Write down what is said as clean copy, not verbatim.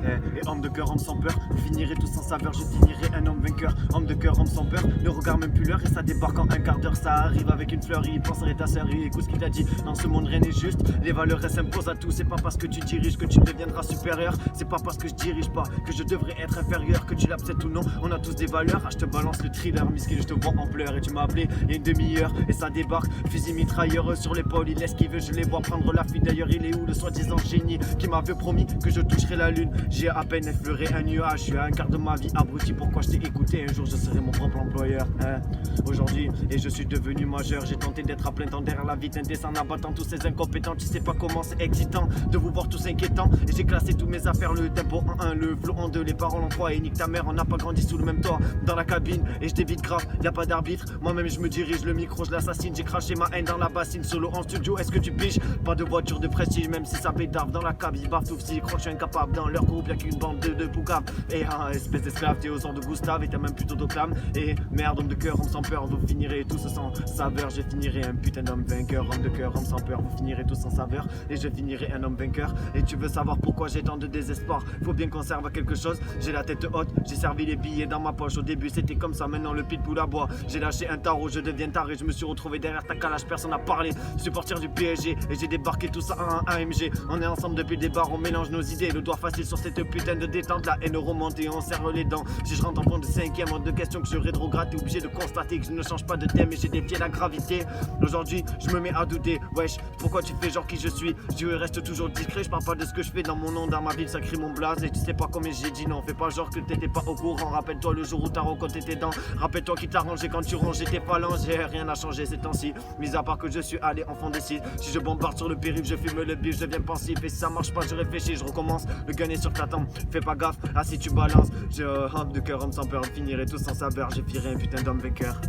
Et homme de cœur, homme sans peur, vous finirez tous sans saveur, je finirai un homme vainqueur. Homme de cœur, homme sans peur, ne regarde même plus l'heure et ça débarque en un quart d'heure. Ça arrive avec une fleur, il penserait ta sœur, il écoute ce qu'il t'a dit. Dans ce monde rien n'est juste, les valeurs elles s'imposent à tous. C'est pas parce que tu diriges que tu deviendras supérieur. C'est pas parce que je dirige pas que je devrais être inférieur. Que tu l'acceptes ou non, on a tous des valeurs. Ah, je te balance le thriller, miskin, je te vois en pleurs. Et tu m'as appelé il y a une demi-heure et ça débarque. Fusil mitrailleur sur l'épaule, il esquive, je les vois prendre la fuite. D'ailleurs il est où le soi-disant génie qui m'avait promis que je toucherais la lune. J'ai à peine effleuré un nuage, je suis à un quart de ma vie abruti. Pourquoi je t'ai écouté, un jour je serai mon propre employeur Aujourd'hui, et je suis devenu majeur. J'ai tenté d'être à plein temps derrière la vie teintée en abattant tous ces incompétents. Tu sais pas comment c'est excitant de vous voir tous inquiétants. Et j'ai classé tous mes affaires, le tempo en 1, le flow en 2, les paroles en 3. Et nique ta mère, on n'a pas grandi sous le même toit. Dans la cabine, et je t'évite grave, y a pas d'arbitre. Moi-même je me dirige, le micro je l'assassine. J'ai craché ma haine dans la bassine, solo en studio, est-ce que tu piges? Pas de voiture de prestige, même si ça pétarde. Dans la cab, ils bafouent, si croient que je suis incapable. Dans leur groupe, y'a qu'une bande de poucaves. Et espèce d'esclave, t'es aux ordres de Gustave et t'as même plutôt d'oclame. Et merde, homme de cœur, homme sans peur, vous finirez tous sans saveur. Je finirai un putain d'homme vainqueur. Homme de cœur, homme sans peur, vous finirez tous sans saveur. Et je finirai un homme vainqueur. Et tu veux savoir pourquoi j'ai tant de désespoir? Faut bien qu'on serve à quelque chose. J'ai la tête haute, j'ai servi les billets dans ma poche. Au début c'était comme ça, maintenant le pitbull à bois. J'ai lâché un tarot, je deviens taré. Je me suis retrouvé derrière ta calage, personne n'a parlé. Je suis portier du PSG et j'ai débarqué tout ça en un AMG. On est ensemble depuis le départ, on mélange nos idées. Le doigt facile sur cette putain de détente. La haine remonte et on serre les dents. Si je rentre en fond de cinquième, hors de question que je rétrograde. T'es obligé de constater que je ne change pas de thème et j'ai défié la gravité. Aujourd'hui je me mets à douter. Wesh, pourquoi tu fais genre qui je suis? Je reste toujours discret, je parle pas de ce que je fais dans mon nom, dans ma ville, ça crie mon blaze. Et tu sais pas combien j'ai dit non, fais pas genre que t'étais pas au courant. Rappelle-toi le jour où t'as rencontré tes dents. Rappelle-toi qui t'a rangé quand tu rangeais tes phalanges. Rien n'a changé ces temps-ci, mis à part que je suis allé en fond des sites. Si je bombarde sur le périph', je fume le bif, je deviens pensif. Et si ça marche pas, je réfléchis, je recommence. Le gun est sur ta tempe, fais pas gaffe, ah si tu balances. Je homme de cœur, homme sans peur, on finirait tous sans saveur. Je ferai un putain d'homme vainqueur.